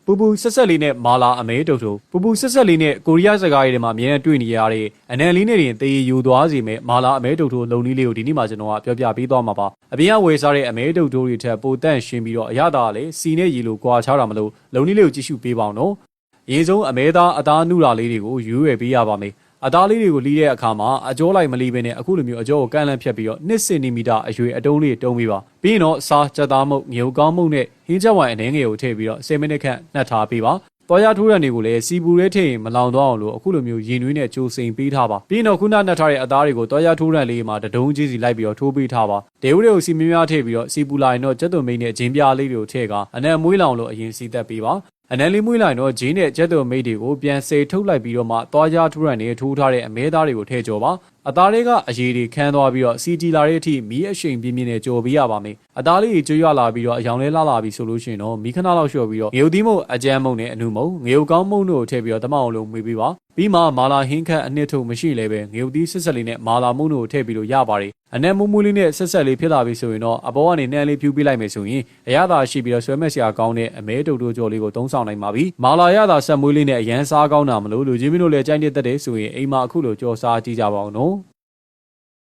ပူပူဆက်ဆက်လေးနဲ့မာလာအမဲတုတ်တို့ပူပူဆက်ဆက်လေးနဲ့ကိုရီးယားစကားရီတွေမှာအမြဲတမ်းတွေ့နေရတဲ့အနံလေးနဲ့တင်တေးယူသွားစီမဲ့မာလာအမဲတုတ်တို့လုံနည်းလေးကိုဒီနေ့မှကျွန်တော်ကပြောပြပေးသွားမှာပါအပြင်ကဝယ်စားတဲ့အမဲတုတ်တို့တွေထက်ပိုတန့်ရှင်းပြီးတော့အရသာလည်းစီနဲ့ရီလိုကွာခြားတာမလို့လုံနည်းလေးကိုကြည့်ရှုပေးပါအောင်နော်ရေဆုံးအမဲသားအသားနုရာလေးတွေကိုရွေးဝယ်ပေးရပါမယ်အသားလေးတွေကိုလီးတဲ့အခါမှာအကျောလိုက်မလီးဘဲနဲ့အခုလိုမျိုးအကျောကိုကန့်လန့်ဖြတ်ပြီးတော့2စင်တီမီတာအရွယ်အတုံးလေးတုံးပေးပါပြီးရင်တော့စားကြက်သားမုတ်ငြုံကောင်းမုတ်နဲ့ဟင်းချက်ဝိုင်အနှဲငယ်ကိုထည့်ပြီးတော့10မိနစ်ခန့်နှက်ထားပေးပါတွားရထိုးရံတွေကိုလည်းစီပူရဲထည့်ရင်မလောင်သွားအောင်လို့အခုလိုမျိုးရင်နွေးနဲ့ကြိုစိန်ပေးထားပါပြီးရင်တော့ခုနနှက်ထားတဲ့အသားတွေကိုတွားရထိုးရံလေးမှာတဒုံးကြီးစီလိုက်ပြီးတော့ထိုးပေးထားပါဒေဝတွေကိုစီမင်းများထည့်ပြီးတော့စီပူလာရင်တော့ကျက်သွန်မိတ်နဲ့ဂျင်းပြားလေးတွေကိုထည့်ကအနံမွေးလောင်လို့အရင်စီသက်ပေးပါအနံလေးမွေးလိုက်တော့ဂျင်းနဲ့ကျက်သွန်မိတ်တွေကိုပြန်စေထုတ်လိုက်ပြီးတော့မှတွားရထိုးရံတွေထိုးထားတဲ့အမဲသားတွေကိုထည့်ကြောပါအသားလေးကအရည်တွေခန်းသွားပြီးတော့စီတီလာတဲ့အထိမီးအရှိန်ပြင်းပြင်းနဲ့ကြော်ပေးရပါမယ်အသားလေးကျွေးရလာပြီးတော့အယောင်လဲလာလာပြီးဆိုလို့ရှိရင်တော့မီးခဏလောက်လျှော့ပြီးတော့ငရုတ်သီးမုတ်အကြမ်းမုတ်နဲ့အနုမုတ်ငရုတ်ကောင်းမုတ်တို့ကိုထည့်ပြီးတော့တမအောင်လုံးမွေးပေးပါပြီးမှမာလာဟင်းခတ်အနှစ်ထုတ်မရှိလဲပဲငရုတ်သီးဆက်ဆက်လေးနဲ့မာလာမုတ်တို့ကိုထည့်ပြီးလို့ရပါတယ်အနံမွေးမွေးလေးနဲ့ဆက်ဆက်လေးဖြစ်လာပြီဆိုရင်တော့အပေါ်ကနေနှမ်းလေးဖြူပေးလိုက်မယ်ဆိုရင်အရသာရှိပြီးတော့ဆွဲမဲ့စရာကောင်းတဲ့အမဲတုတ်တို့ကြော်လေးကိုသုံးဆောင်နိုင်ပါပြီမာလာရသာဆက်မွေးလေးနဲ့အရန်စားကောင်းတာမလို့လူချင်းမင်းတို့လည်းကြိုက်တဲ့တက်တဲ့ဆိုရင်အိမ်မှာအခုလိုကြော်စားကြည့်ကြပါအောင်နော်